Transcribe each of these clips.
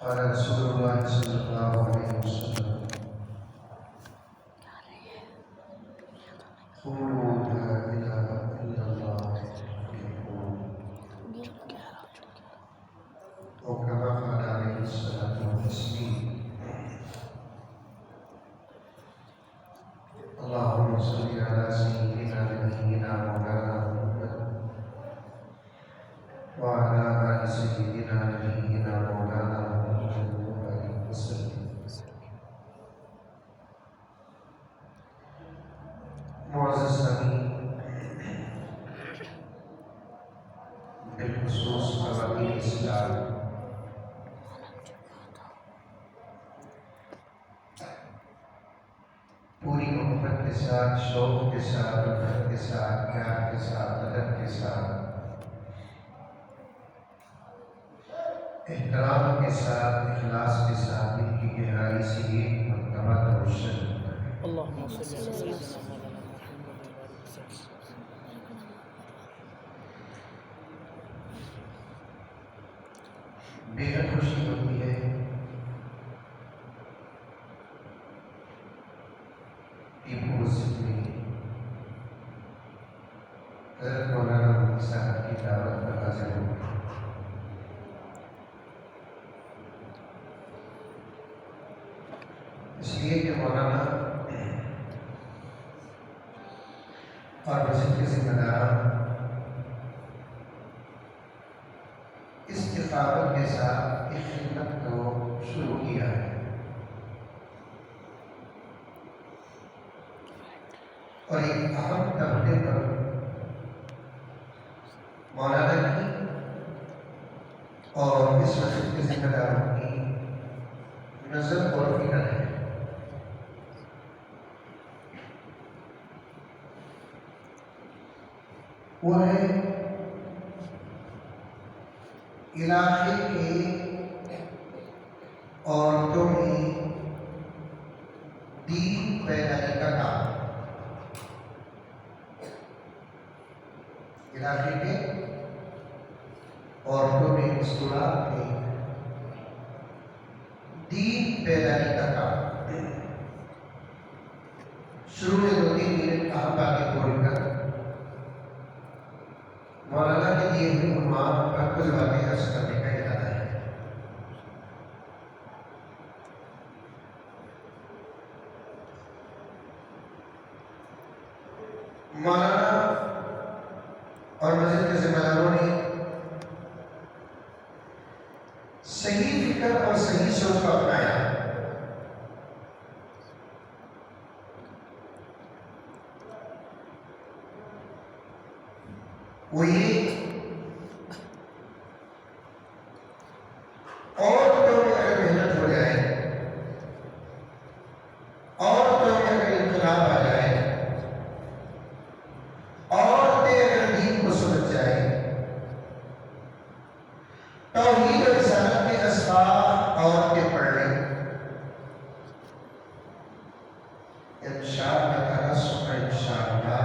قال رسول الله صلى الله عليه وسلم قولوا لا إله إلا الله تفلحون أو كما قال عليه الصلاة والتسليم اللهم صل على سيدنا نبينا مولانا محمد وعلى آل سيدنا نبينا مولانا محمد وآله وسلم. معزز سامعین، بالخصوص خواتین اسلام، پوری محبت کے ساتھ، شوق کے ساتھ، الفت کے ساتھ، پیار کے ساتھ، ادب کے ساتھ، احترام کے ساتھ، اخلاص کے ساتھ ان کی گہرائی سے ایک مرتبہ توجہ اللهم صل على سيدنا محمد. بے حد خوشی ہوتی ہے کہ مسجد میں حضرت مولانا مفتی صاحب کی دعوت پر حاضر ہوں. اس لیے کہ مولانا اور مسجد کے ذمہ داران اس ثقافت کے ساتھ ایک خدمت کو شروع کیا ہے اور ایک اہم طبقے پر مولانا کی اور اس مسجد کے ذمہ داروں کی نظر اور فکر ہے. وہ ہے علاقے کے عورتوں میں دین پھیلانے کا کام. علاقے کے عورتوں میں اسکولات میں دین پھیلانے کا کام. شروع میں 2-3 منٹ اہم باتیں بول کر مولانا کے دیے ہوئے عنوان پر کچھ باتیں عرض کرنے کا ارادہ ہے. مولانا اور مسجد کے ذمہ داروں نے صحیح فکر اور صحیح سوچ کو اپنایا. وہ یہ عورتوں میں اگر محنت ہو جائے، عورتوں میں اگر انقلاب آ جائے، عورتیں اگر دین کو سمجھ جائے، توحید و رسالت کے اسباب عورتیں پڑھ لیں، انشاءاللہ تعالیٰ سبحانہ انشاءاللہ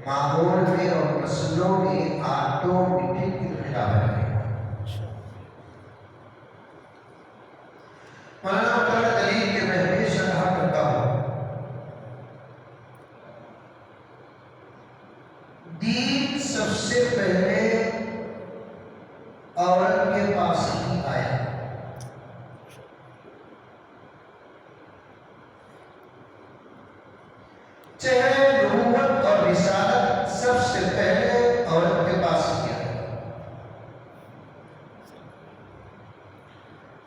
ماحول میں اور مسلوں میں آٹومیٹک انقلاب آئے. مولانا تعالیٰ دلیل کے میں ہمیشہ کہا کرتا ہوں، دین سب سے پہلے عورت کے پاس ہی آیا. چہرے نبوت اور رسالت سب سے پہلے عورت کے پاس کیا ہے.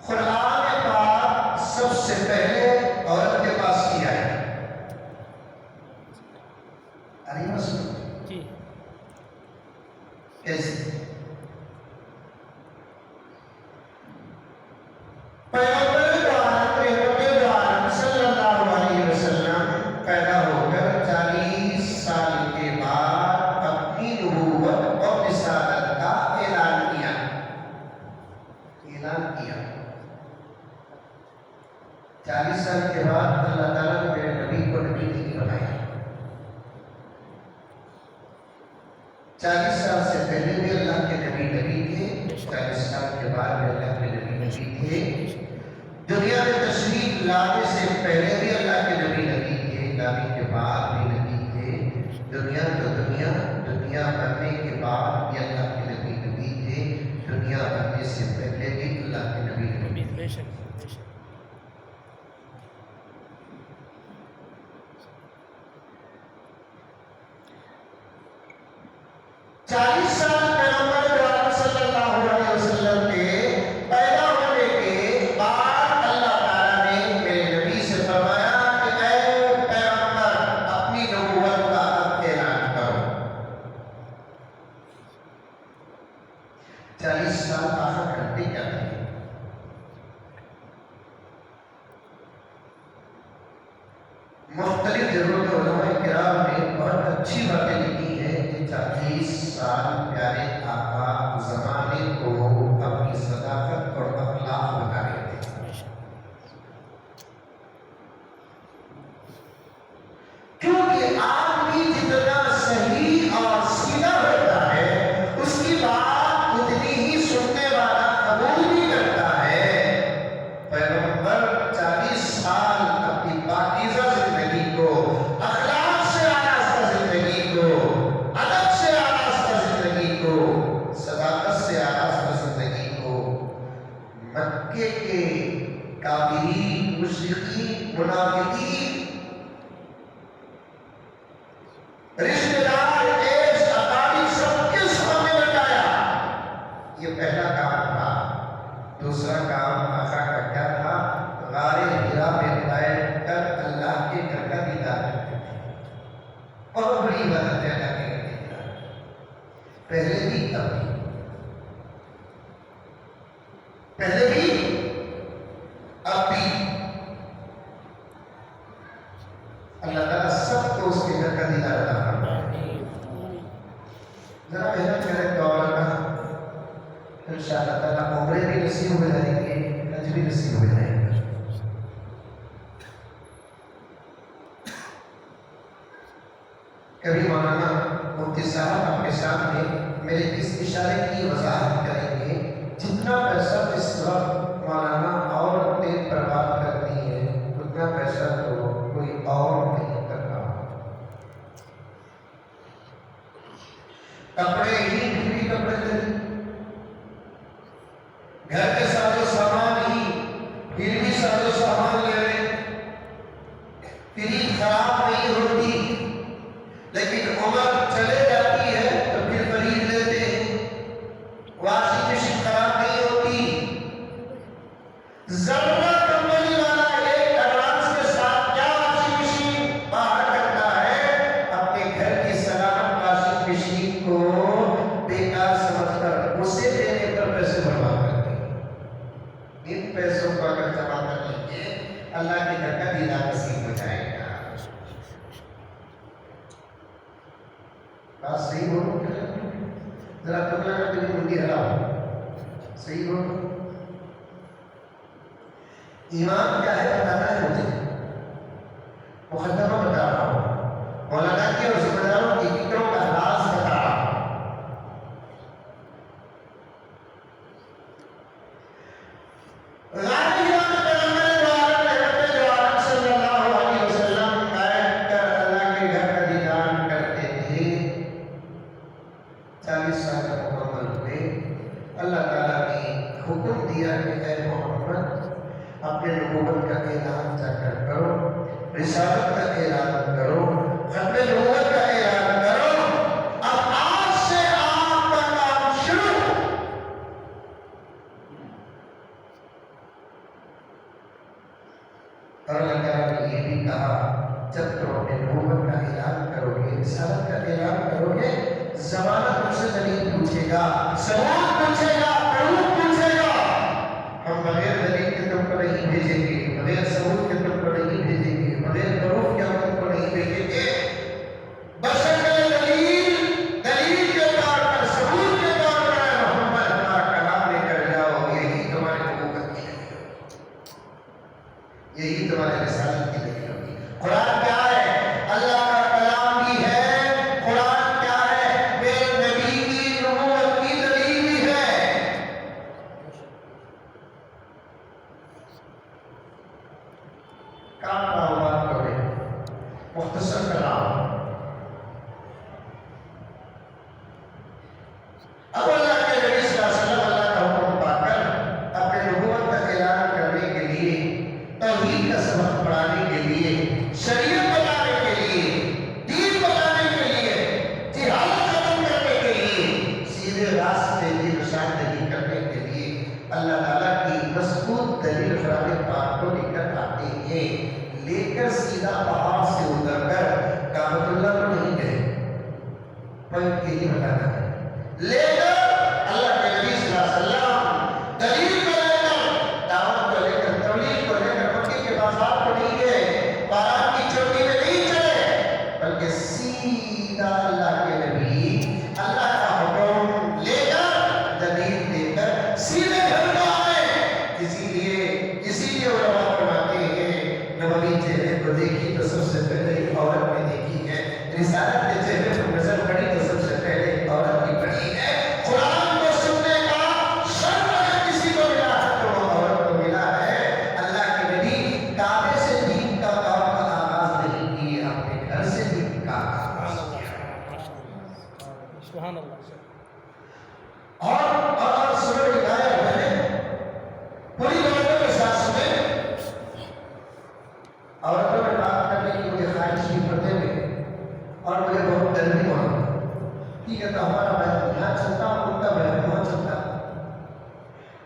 قرآن پاک سب سے پہلے عورت کے پاس کیا ہے. ارے مسئلہ جی کیسے؟ پیغمبر عالم صلی اللہ علیہ وسلم پیدا ہو کر 40 سال کے بعد اپنی نبوت اور رسالت کا اعلان کیا. 40 سال کے بعد اللہ تعالیٰ نے میرے نبی کو نبی نہیں بنایا. 40 سال سے پہلے بھی اللہ کے نبی تھے، 40 سال کے بعد بھی اللہ کے نبی نبی تھے، دنیا میں تشریف لانے سے پہلے بھی اللہ کے نبی نبی تھے، لانے کے بعد بھی نبی تھے، دنیا تو دنیا بننے کے بعد بھی اللہ کے نبی نبی تھے، دنیا بننے سے پہلے بھی اللہ کے نبی نبی تھے۔ بے شک بے شک 40 سال پیغمبر اکرم صلی اللہ علیہ وسلم کے پیدا ہونے کے بعد اللہ تعالیٰ نے میرے نبی سے فرمایا کہ اے پیغمبر اپنی نبوت کا اب اعلان کرو۔ 40 سال آخر کرتے کیا تھے؟ مختلف جگہوں پہ علماء کرام نے بہت اچھی باتیں لکھی ہیں کہ 40 سال پیارے آقا زمانے کو اپنی صداقت اور اخلاق بتا رہے تھے، کیونکہ آدمی جتنا صحیح اور سیدھا ہوتا ہے اس کی بات اتنی ہی سننے والا قبول بھی کرتا ہے۔ پیغمبر 40 سال اپنی پاکیزہ زندگی کو، اخلاق سے آراستہ زندگی کو، ادب سے آراستہ زندگی کو، صداقت سے آراستہ زندگی کو مکے کے کافرین، مشرکین، منافقین، رشتہ دار، عیش، اقارب سب کے سامنے بتایا۔ یہ پہلا کام تھا۔ دوسرا کام آقا کا کیا تھا؟ غار حرا میں بیٹھ کر اللہ کے گھر کا دیدار کرتے تھے، اور بڑی عبادت ہے اللہ کے گھر کے دیدار، پہلے بھی اب بھی، پہلے بھی اب بھی۔ اللہ تعالیٰ سب کو اس کے گھر کا دیدار عطا فرمائے۔ ذرا محنت کریں دعا کا، انشاءاللہ تعالیٰ عمرے بھی نصیب ہو جائیں گے، حج بھی نصیب ہو جائیں گے۔ کبھی مولانا مفتی صاحب آپ کے سامنے میرے اس اشارے کی وضاحت کریں گے، جتنا پیسہ اس وقت مولانا اور تیل برباد کرتی ہے اتنا پیسہ تو کوئی اور نہیں کر رہا۔ کپڑے ہی بھی کپڑے تھے، گھر کے سارے سامان ہی پھر بھی سارے سامان لے رہے، فریج خراب نہیں ہوتی، لیکن عمر چلے جاتی ہے تو پھر خرید لیتے ہیں، واشنگ مشین خراب نہیں ہوتی، ضرورت کمپنی والا ایک ایڈوانس کے ساتھ کیا واشنگ مشین باہر کرتا ہے، اپنے گھر کی سلامت واشنگ مشین کو بیکار سمجھ کر اسے دینے پر پیسے برباد کرتے ہیں۔ ان پیسوں کو اگر جمع کر لیں گے اللہ کے گھر کا دیدار نصیب ہو جائے گا۔ بات صحیح بولو، ذرا تبلا کر کے منڈی ہلاؤ، صحیح بولو۔ ایمان کیا ہے بتانا ہے مجھے، مقدمہ بتا رہا ہوں، مولانا کی اور ذمہ داروں کی فکروں کا راز بتا رہا ہوں۔ اللہ تعالیٰ نے حکم دیا کہ اے محمد اپنے نبوت کا اعلان جا کر کرو، رسالت کا اعلان کرو، ختم نبوت کا اعلان کرو، اب آج سے آپ کا کام شروع۔ اور اللہ تعالیٰ نے یہ بھی کہا جب تم اپنے نبوت کا اعلان کرو گے، رسالت کا اعلان کرو گے، زمانہ تم سے دلیل پوچھے گا، سوال پوچھے گا، پروف پوچھے گا، ہم بغیر دلیل کے تم کو نہیں بھیجیں گے، بغیر ثبوت کے تم کو نہیں بھیجیں گے، بغیر پروف کے ہم تم کو نہیں بھیجیں گے، بشکل دلیل کے طور پر، ثبوت کے طور پر اے محمد ہمارا کلام لے کر جاؤ، یہی تمہاری نبوت کی دلیل ہوگی، یہی تمہارے رسالت کی دلیل ہوگی۔ قرآن کیا ہے؟ اللہ کا کلام بھی ہے، قرآن کیا ہے؟ میرے نبی کی نبوت کی دلیل بھی ہے۔ اللہ تعالیٰ کی مضبوط دلیل قرآن پاک کو لے کر آتے ہیں، لے کر سیدھا پہاڑ سے اتر کر کعبۃ اللہ کو نہیں گئے، پلٹ کے ہی بتانا ہے، لے کر اللہ کے نبی صلی اللہ علیہ وسلم دلیل کو لے کر، دعوت کو لے کر، تبلیغ کو لے کر مکے کے بازار کو نہیں گئے، پہاڑ کی چوٹی میں نہیں چڑھے، بلکہ سیدھا اللہ کے نبی اللہ کا حکم لے کر، دلیل دے کر سیدھے گھر کو آئے۔ اسی لیے علماء فرماتے ہیں نبوی چہرے کو دیکھی تو سب سے پہلے ایک عورت نے دیکھی ہے، رسالت کے چہرے پر نظر پڑی تو سب سے پہلے ایک عورت کی پڑی ہے، قرآن کو سننے کا شرف اگر کسی کو ملا ہے تو وہ عورت کو ملا ہے۔ اللہ کے نبی کعبے سے دین کا کام کا آغاز نہیں کیے، اپنے گھر سے دین کا آغاز کیا۔ سبحان اللہ۔ اور سورہ ہدایت میں پوری عورتوں کے ساتھ سنیں، عورتوں میں بات کرنے کی مجھے خواہش کی پردے میں، اور مجھے بہت ڈر بھی ہوا، ٹھیک ہے تو ہمارا بیان یہاں چلتا، ان کا بیان وہاں چلتا،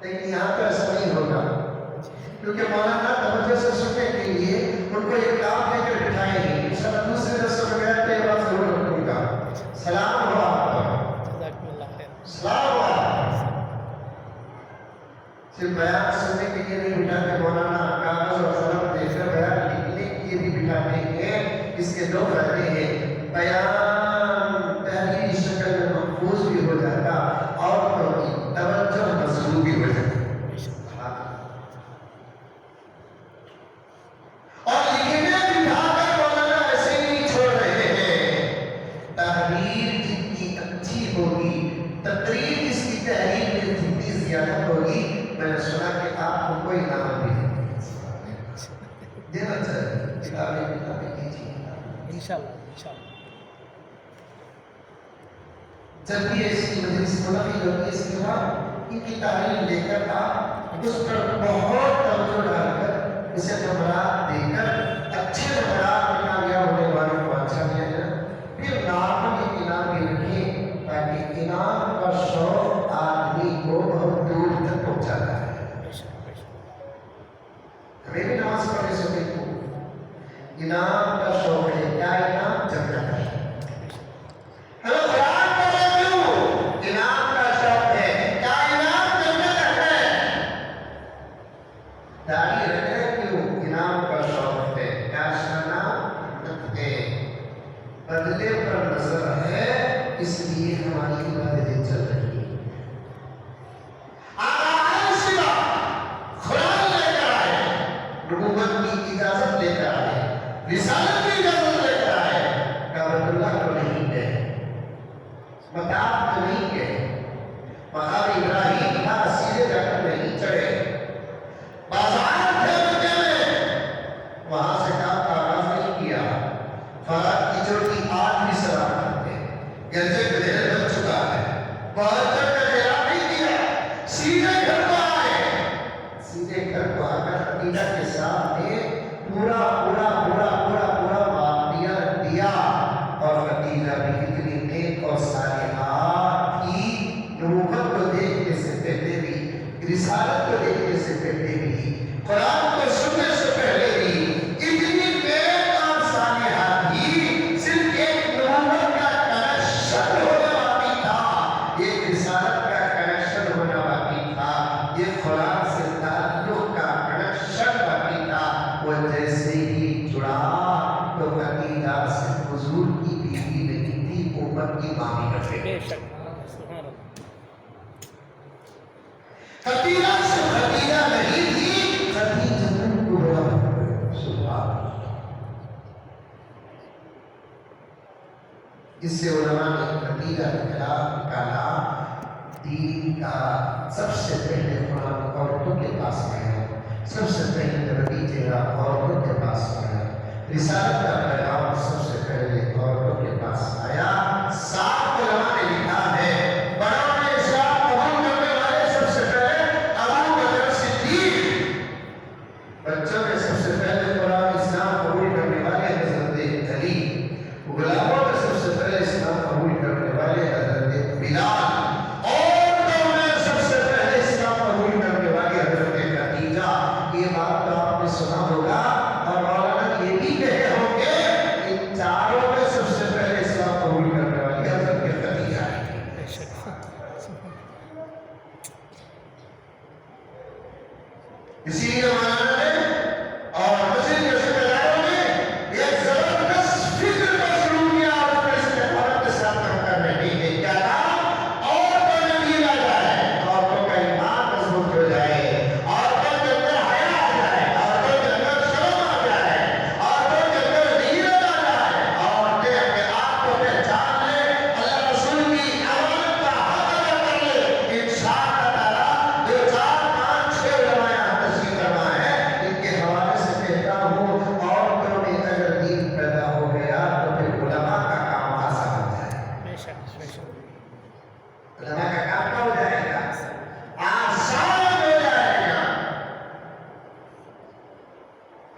لیکن یہاں تو ایسا نہیں ہوگا، کیونکہ مولانا توجہ سے سننے کے لیے ان کو ایک کام دے کر بٹھائیں گے، انشاءاللہ دوسرے درس میں بیان کے بعد ضرور رکھوں گا۔ سلام ہوا آپ کا، جزاکم اللہ خیر۔ سلام ہوا، صرف بیان سننے کے لیے نہیں بٹھاتے، مولانا کاغذ اور قلم دے کر بیان لکھنے کے لیے بھی بٹھاتے ہیں۔ اس کے دو فائدے ہیں، بیان تحریری شکل میں محفوظ بھی ہو جاتا، عورتوں کی توجہ مضبوط بھی ہو جاتی، اور لکھنے بٹھا کر مولانا ایسے نہیں چھوڑ رہے ہیں، تحریر جتنی اچھی ہوگی، تقریر جس کی تحریر میں جتنی زیادہ ہوگی، میں نے سنا کہ آپ کو کوئی نام بھی دینا چاہیے، کتابیں کیجیے۔ انشاءاللہ انشاءاللہ۔ جب بھی ایسی مجلس منعقد ہوتی ہے اس کے بعد ان کی تعلیم لے کر آپ اس پر بہت توجہ ڈال کر اسے نمبرات دے کر اچھے نمبرات میں کامیاب ہونے والوں کو اچھا دیا جائے، پھر نام کے انعام بھی رکھیں تاکہ انعام کا شوق آدمی کو بہت دور تک پہنچاتا ہے۔ ہمیں بھی نماز پڑھنے سے دیکھو، انعام کا شوق ہے، کیا انعام؟ جنت ہے۔ ہمیں قرآن پڑھے کیوں؟ انعام کا شوق ہے، کیا انعام؟ جنت ہے۔ داڑھی رکھنا کیوں؟ انعام کا شوق ہے، کیا شانہ؟ جنت ہے۔ بدلے پر نظر ہے، اس لیے ہماری عبادتیں چل رہی ہیں۔ نبوت کی اجازت لے کر آئے، رسالت کی اجازت لے کر آئے، کعبۃ اللہ کو نہیں گئے، مطاف کو نہیں گئے، مقام ابراہیم تھا سیدھے جا کر نہیں چڑھے، بازار تھے مکے میں، وہاں سے کام کا آغاز نہیں کیا، فرات کی چوٹی آج بھی سلام کرتے ہیں، گرجے گدھیرے بن چکا ہے، بہت چڑھ کر ڈیرا نہیں دیا، سیدھے گھر کو آئے، سیدھے گھر کو آ کر عقیدہ کے سامنے پورا واقعہ رکھ دیا، اور خدیجہ بھی اتنی نیک اور صالحہ تھی، نبوت کو دیکھنے سے پہلے بھی، رسالت کو دیکھنے سے پہلے بھی، قرآن کو سننے سے پہلے بھی اتنی نیک اور صالحہ تھی، صرف ایک نبوت کا کنیکشن ہونا باقی تھا، ایک رسالت کا کنیکشن ہونا باقی تھا، ایک قرآن سے تعلق کا کنیکشن باقی تھا۔ وہ جیسے ہی جڑا تو خدیجہ سے حضور کی بیوی نہیں تھی، امت کی مامی کرتے بے شک۔ سبحان اللہ۔ خدیجہ سے خدیجہ نہیں تھی، خدیجہ الکبریٰ۔ سبحان اللہ۔ اس سے علماء نے خدیجہ کے خلاف کہا، دین کا سب سے پہلے قرآن عورتوں کے پاس آیا، سب سے پہلے نبی چہرہ عورتوں کے پاس آیا، رسالت کا پیغام سب سے پہلے عورتوں کے پاس آیا۔ سات علماء نے لکھا ہے، بڑوں نے اسلام قبول کرنے والے سب سے پہلے ابو بکر صدیق، بچوں میں سب سے پہلے قرآن اسلام قبول کرنے والے حضرت علی، غلاموں میں سب سے پہلے اسلام قبول کرنے والے حضرت بلال، اور سب سے پہلے اسلام قبول کرنے اسی لیے مولانا نے اور مسجد کے ذمہ داروں نے ایک زبردست فکر کا شروع کیا اور اس میں استقامت کے ساتھ کام کر رہے ہیں. کیا تھا؟ عورتوں میں دین آ جائے، عورتوں کا ایمان مضبوط ہو جائے، عورتوں کے اندر حیا آ جائے، عورتوں کے اندر شرم آ جائے، عورتوں کے اندر غیرت آ جائے، عورتیں اپنے آپ کو پہچان لیں، اللہ رسول کی امانت کا حق ادا کر لیں. انشاءاللہ تعالیٰ جو 4 5 6 علماء تشریف فرما ہے ان کے حوالے سے کہتا ہوں، عورتوں میں اگر دین پیدا ہو گیا تو پھر علماء کا کام آسان ہو جائے گا. بے شک بے شک. علماء کا کام کیا ہو جائے گا؟ آسان ہو جائے گا.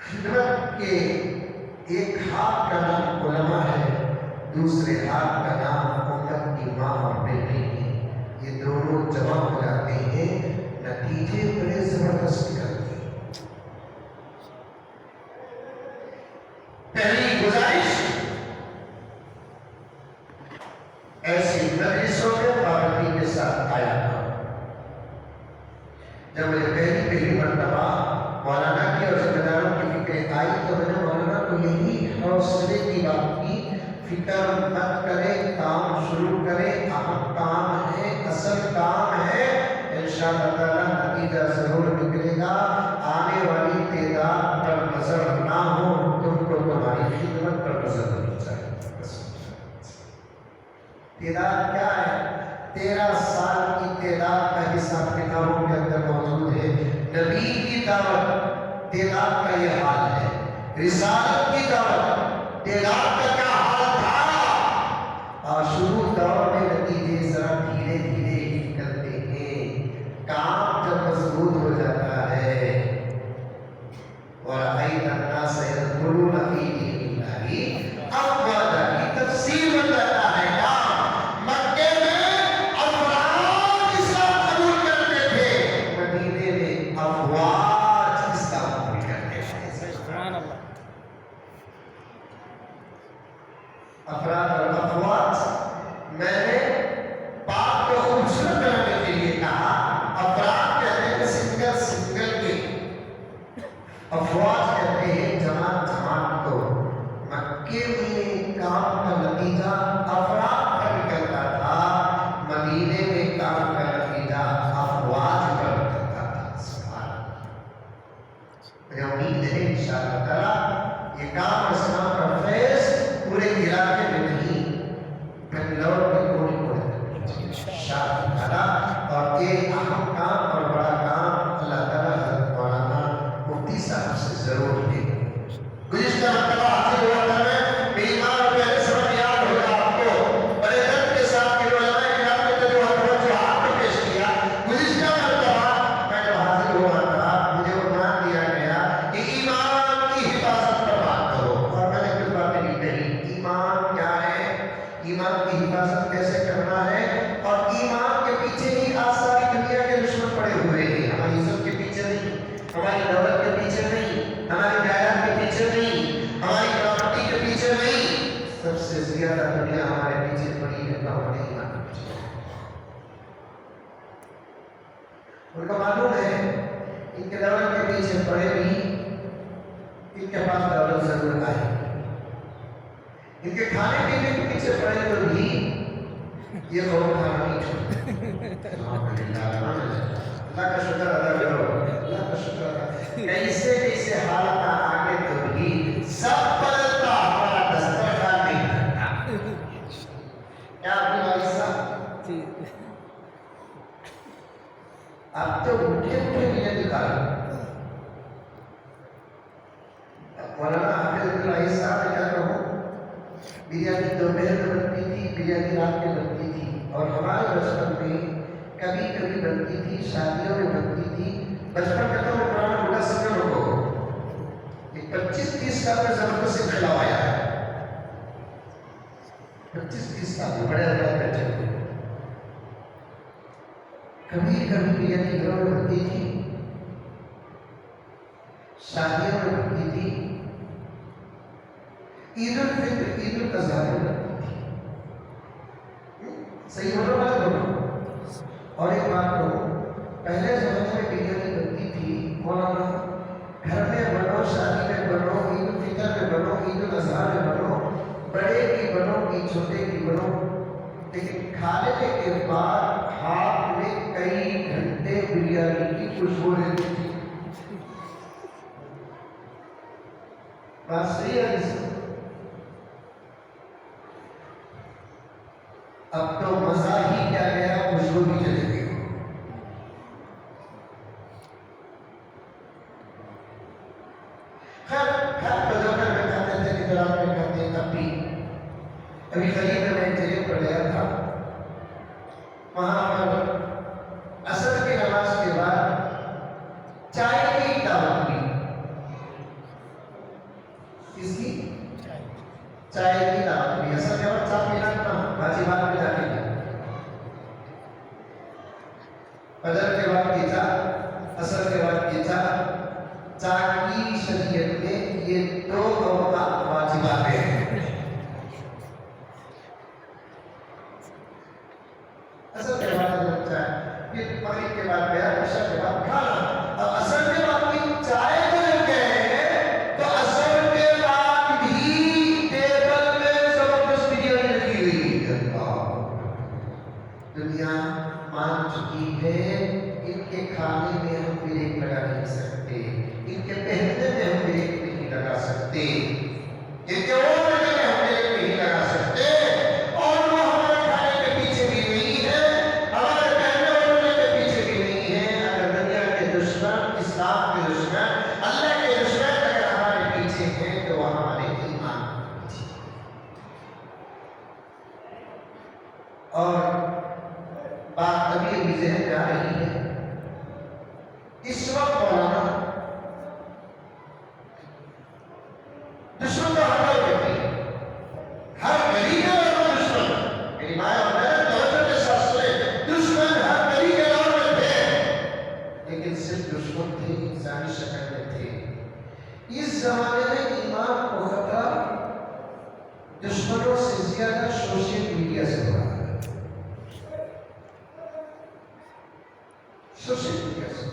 خدمت کے ایک ہاتھ کا نام علماء ہے، دوسرے ہاتھ کا نام امت کی ماں اور بیٹی ہے. یہ دونوں جمع ہو جاتے ہیں، نتیجے بڑے زبردست نکلتے ہیں. پہلی گزارش ایسی مجلسوں میں پابندی کے ساتھ آیا تھا. جب مجھے پہلی مرتبہ مولانا کی اور ذمہ داروں کی فکر آئی تو میں نے مولانا کو یہی حوصلے کی بات کی، فکر مت کرے، کام شروع کرے، اہم کام ہے، اصل کام ہے، انشاءاللہ تعالیٰ نتیجہ ضرور نکلے گا. آنے والی تعداد پر نظر نہ ہو، تم کو تمہاری خدمت پر نظر ہونی چاہیے. تعداد کیا ہے؟ 13 سال کی تعداد کا حساب کتابوں کے اندر موجود ہے. نبی کی دعوت تعداد کا یہ حال ہے، رسالت کی دعوت تعداد کا کیا حال تھا. اور شروع دور میں نتیجے ذرا دھیرے دھیرے نکلتے ہیں. کام جب مضبوط ہو جاتا ہے اور رأیت الناس يدخلون في دين الله أفواجا کی تفسیر بن جاتا ہے. کام مکے میں افواج اسلام قبول کرتے تھے، مدینے میں افواج اسلام قبول کرتے تھے. سبحان اللہ. افراد اور افواج میں نے بات کو خوبصورت بنانے کے لیے کہا. افراد کہتے ہیں سنگل سنگل کے، افواج کہتے ہیں جماعت جماعت کو. مکے میں کام کا نتیجہ افراد پر نکلتا تھا، مدینے میں کام کا نتیجہ افواج پر نکلتا تھا. سبحان اللہ. مجھے امید ہے انشاءاللہ تعالیٰ یہ کام اسلام کا فیض پورے علاقے میں نہیں، بنگلور میں کوئی انشاءاللہ تعالیٰ. اور یہ اہم کام اور بڑا کام اللہ تعالیٰ حضرت مولانا مفتی صاحب سے ضرور دے. گزشتہ مرتبہ حاصل ہوا تھا میں بیمار ہو گیا، سمجھ یاد ہوگا آپ کو، بڑے درد کے ساتھ کہ علماء کرام نے جو توجہات کو پیش کیا. گزشتہ مرتبہ میں جب حاضر ہوا تھا مجھے عنوان دیا گیا کہ ایمان کی حفاظت پر بات کرو، اور میں نے کچھ باتیں نہیں کہی. ایمان کیا ہے، ایمان کی حفاظت کیسے کرنا ہے، اور ایمان کے پیچھے ہی آج ساری دنیا کے دشمن پڑے ہوئے ہیں. ہماری عزت کے پیچھے نہیں، ہماری دولت کے پیچھے نہیں، ہماری جائیداد کے پیچھے نہیں، ہماری پراپرٹی کے پیچھے نہیں. سب سے زیادہ دنیا ہمارے پیچھے پڑی ہے تو ہمارے ایمان کے پیچھے. ان کو معلوم ہے ان کے دولت کے پیچھے پڑے بھی ان کے پاس دولت ضرور آئے، ان کے کھانے پینے کے پیچھے پڑے تو بھی یہ قوم کھانا نہیں چھوڑتے. اللہ کا شکر ادا کرو، اللہ کا شکر ادا. کیسے کیسے حالات آگے تو بھی سب بدلتا، ہمارا دسترخوان نہیں بدلتا. کیا آپ کو صاحب جی اب تو اٹھے اٹھے بریانی نکالو. مولانا حافظ اللہ صاحب کیا کہوں، بریانی دوپہر میں بنتی تھی، بریانی رات میں بنتی تھی، اور ہمارے بچپن میں کبھی کبھی بنتی تھی، شادیوں میں بنتی تھی. بچپن میں تو پرانا بڑا سمجھ لوگوں کو 25-30 سال میں ضرورت سے کھلاوایا ہے. 25-30 سال میں بڑے حضرات بیٹھے ہوئے. کبھی کبھی بریانی گھروں میں بنتی تھی، شادیوں میں بنتی تھی، عید الفطر عید الاضحیٰ میں بنتی تھی. صحیح ہونا بات کرو. اور ایک بات کہوں، پہلے زمانے میں بریانی بنتی تھی، مولانا چھوٹے کی بڑوں، لیکن کھا لینے کے بعد ہاتھ میں کئی گھنٹے بریانی کی خوشبو رہتی تھی۔ بات صحیح ہے جس اب تو مزہ ہی کیا گیا، خوشبو بھی چلی گئی۔ خیر بدل میں کھاتے تھے، نگران میں کھاتے تب بھی۔ ابھی قریب میں ایک جگہ پر گیا تھا، وہاں پر عصر کی نماز کے بعد چائے کی دعوت ہوئی۔ کس کی؟ چائے کی دعوت ہوئی۔ عصر کے بعد چائے پینا تھا، واجبات میں جا کے فجر کے بعد کی چائے، عصر کے بعد کی چائے۔ چائے کی شریعت میں یہ دو اوقات واجبات ہیں۔ عصر کے بعد چائے، پھر مغرب کے بعد گیا، عشاء کے بعد کھانا۔ اب عصر کے بعد کی چائے کو لے گئے تو عصر کے بعد بھی ٹیبل میں زبردست بریانی رکھی ہوئی ہے۔ دنیا مان چکی ہے ان کے کھانے میں ہم بریک لگا نہیں سکتے، ان کے پہننے میں ہم بریک نہیں لگا سکتے، ان کے اوڑھنے میں ہم بریک نہیں لگا سکتے، اور وہ ہمارے کھانے کے پیچھے بھی نہیں ہے، ہمارے پہننے اوڑھنے کے پیچھے بھی نہیں ہے۔ اگر دنیا کے دشمن، اسلام کے دشمن، اللہ کے دشمن اگر ہمارے پیچھے ہیں تو وہ ہمارے ایمان کے پیچھے ہیں۔ اور بات ابھی ابھی ذہن میں آ رہی ہے، اس وقت مولانا دشمن تو ہر گھر میں تھے، ہر گلی کے دور میں دشمن، میری مائیں اور بہن توجہ کے ساتھ سنیں، دشمن ہر گلی کے دور میں تھے، لیکن صرف دشمن تھے انسانی شکل میں تھے۔ اس زمانے میں ایمان کو خطرہ دشمنوں سے زیادہ سوشل میڈیا سے ہو رہا ہے۔ سوشل میڈیا سے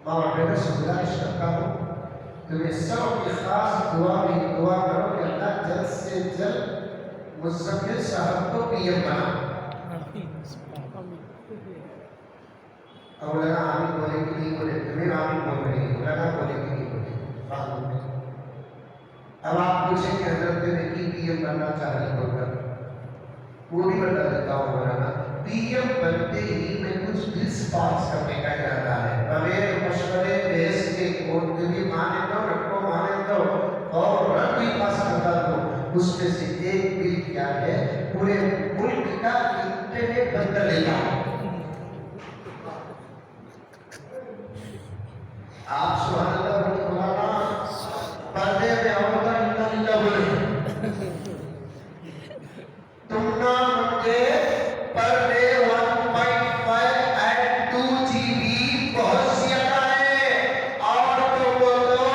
ماں اور بہنوں سے گزارش کرتا ہوں، تمہیں سب کی خاص دعا کرو کہ اللہ جلد سے جلد مزمل صاحب کو پی ایم بنا۔ اب لگا آمین بولے کہ نہیں بولے، تمہیں آمین بول رہی ہے، لگا بولے کہ نہیں بولے۔ اب آپ پوچھیں کہ حضرت میں کی پی ایم بننا چاہ رہی ہو کر، وہ بھی بتا دیتا ہوں مولانا، پی ایم بنتے ہی میں کچھ بلس پاس کرنے کا ارادہ ہے، بغیر مشورے بحث کے کوٹ بھی مانے دو، رکھو مانے دو، اور رد بھی پاس کرتا دو۔ اس میں سے ایک بل کیا ہے، پورے ملک کا انٹرنیٹ بند کر لیتا ہوں۔ آپ سبحان اللہ بولے مولانا، پردے میں عورتہ اللہ بولے، تم نہ منگے پر ڈے 1.5 and 2 GB بہت زیادہ ہے، اور تو بولو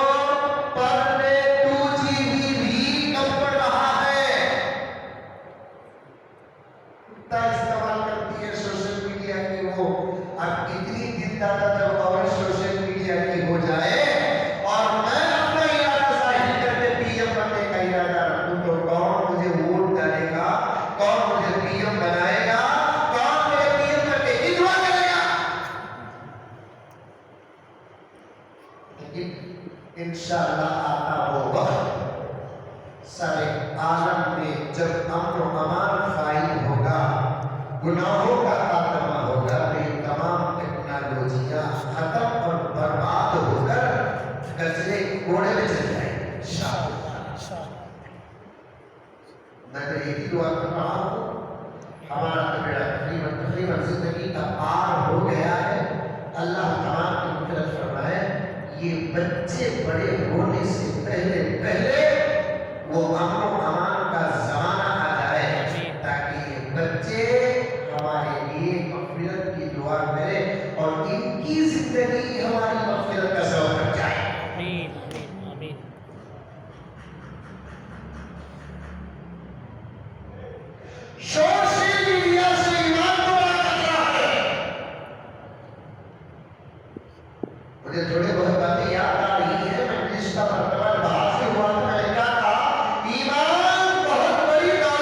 پر ڈے 2 GB بھی کم پڑ رہا ہے۔ اتنا استعمال کرتی ہے سوشل میڈیا کی وہ، اب اتنی دن دادا جب اور سوشل میڈیا کی ہو جائے اور میں اپنا ارادہ ظاہر کرتے پی ایم بننے کا ارادہ رکھوں تو کون مجھے ووٹ ڈالے گا، کون مجھے پی ایم بنائے گا، کون میرے پی ایم بن کے دعا کرے گا؟ لیکن انشاءاللہ آتا وہ وقت سارے عالم میں جب امن و امان قائم ہوگا، گناہوں کا خاتمہ ہوگا، تو یہ تمام ٹیکنالوجیاں ختم اور برباد ہو کر کچرے کوڑے میں چل جائیں گے انشاءاللہ۔ میں تو یہی دعا کر رہا ہوں، ہمارا تو بیڑا تقریباً زندگی کا پار ہو گیا ہے، اللہ تمام کی مغفرت فرمائے۔ یہ بچے بڑے ہونے سے پہلے وہ امن و امان کا زمانہ آ جائے، تاکہ یہ بچے ہمارے لیے مغفرت کی دعا کریں اور ان کی زندگی ہماری مغفرت کا سبب بن جائے۔ آمین آمین۔ سوشل میڈیا سے ایمان کو بڑا خطرہ ہے۔ مجھے تھوڑے بہت باتیں یاد آ رہی ہیں، میں جس کا مرتبہ باہر سے ہوا تھا، میں نے کہا تھا ایمان بہت بڑی دولت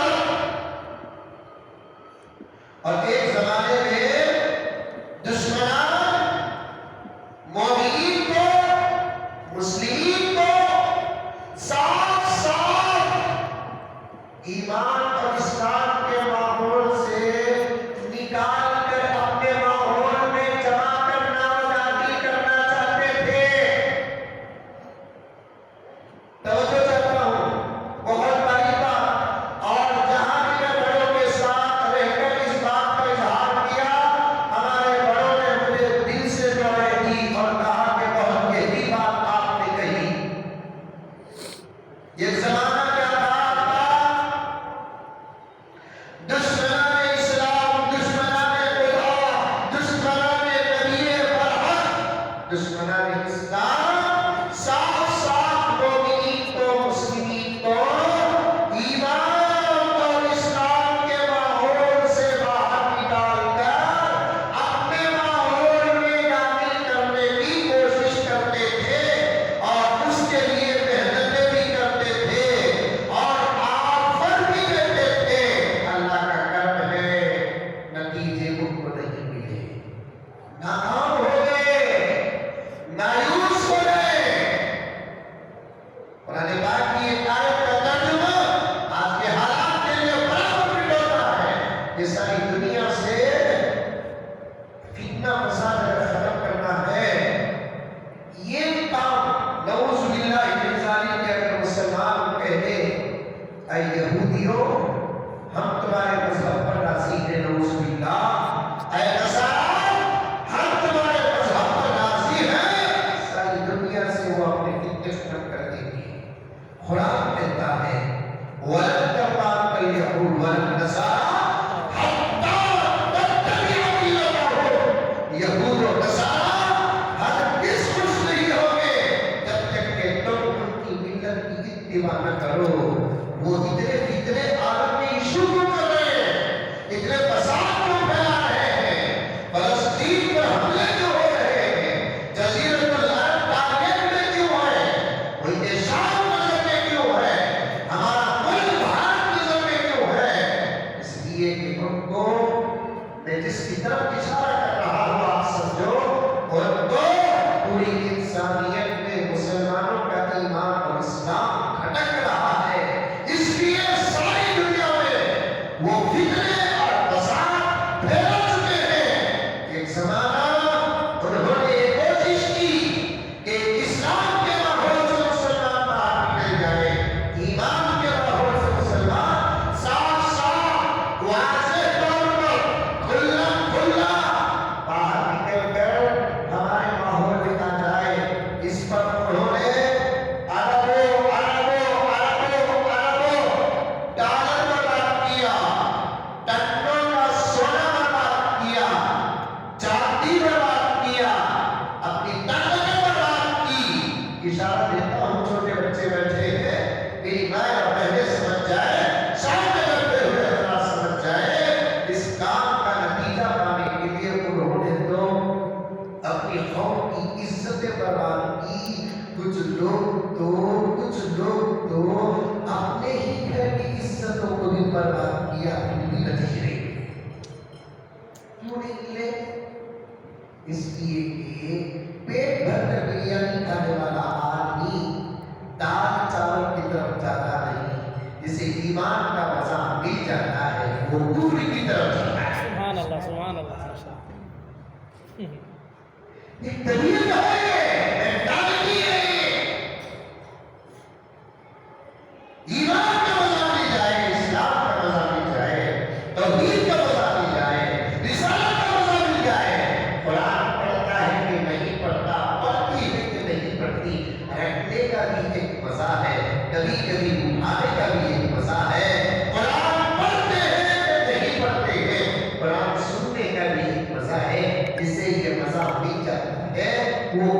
وہ اتنے عالم میں ایشو کیوں کر رہے ہیں؟ اتنے فساد کیوں پھیلا رہے ہیں؟ فلسطین پر حملے کیوں ہو رہے ہیں؟ جزیرۃ العرب ٹارگیٹ میں کیوں ہے؟ وہ انتشار نظر میں کیوں ہے؟ ہمارا ملک بھارت نظر میں کیوں ہے؟ اس لیے کہ ان کو میں جس کی طرف اشارہ کر رہا ہوں آپ سمجھو، اور تو پوری انسانیت میں مسلمانوں کا ایمان اور اسلام کھٹک رہا ہے، اس لیے ساری دنیا میں وہ فتنے اور فساد پھیلا چکے ہیں۔ ایک زمانہ انہوں نے یہ کوشش کی کہ اسلام کے ماحول سے مسلمان باہر نکل جائے، ایمان کے ماحول سے مسلمان صاف صاف واضح طور پر کھلا کھلا باہر نکل کر ہمارے ماحول میں آ جائے۔ اس پر انہوں نے اربوں ڈالر برباد کیا، ٹنوں کا سونا برباد کیا، چاندی برباد کیا، اپنی طاقتیں برباد کی۔ اشارہ دیتا ہوں، چھوٹے بچے بیٹھے ہیں، میری ماں اور بہنیں سمجھ جائے، سامنے بیٹھے ہوئے حضرات سمجھ جائے، اس کام کا نتیجہ پانے کے لیے انہوں نے تو اپنی قوم کی عزتیں برباد کی۔ کچھ لوگ تو اپنے ہی گھر کی عزتوں کو بھی برباد کیا، پھر بھی نتیجے کیوں نہیں ملے؟ اس لیے کہ پیٹ بھر کر بریانی کھانے والا آدمی دال چاول کی طرف جاتا نہیں، جسے ایمان کا مزہ مل جاتا ہے وہ کفر کی طرف جاتا ہے۔ سبحان اللہ، سبحان اللہ، ماشاء اللہ۔ ایک طبیعت ہے، مینٹالٹی ہے۔ ایمان کا مزہ مل جائے، اسلام کا مزہ مل جائے، توحید کا مزہ مل جائے، رسالت کا مزہ مل جائے۔ قرآن پڑھتا ہے کہ نہیں پڑھتا، پڑھتی ہے کہ نہیں پڑھتی، رٹنے کا بھی ایک مزہ ہے، کبھی کبھی اٹھانے کا بھی ایک مزہ ہے۔ قرآن پڑھتے ہیں کہ نہیں پڑھتے ہیں، قرآن سننے کا بھی ایک مزہ ہے، جس سے یہ مزہ مل جاتا ہے وہ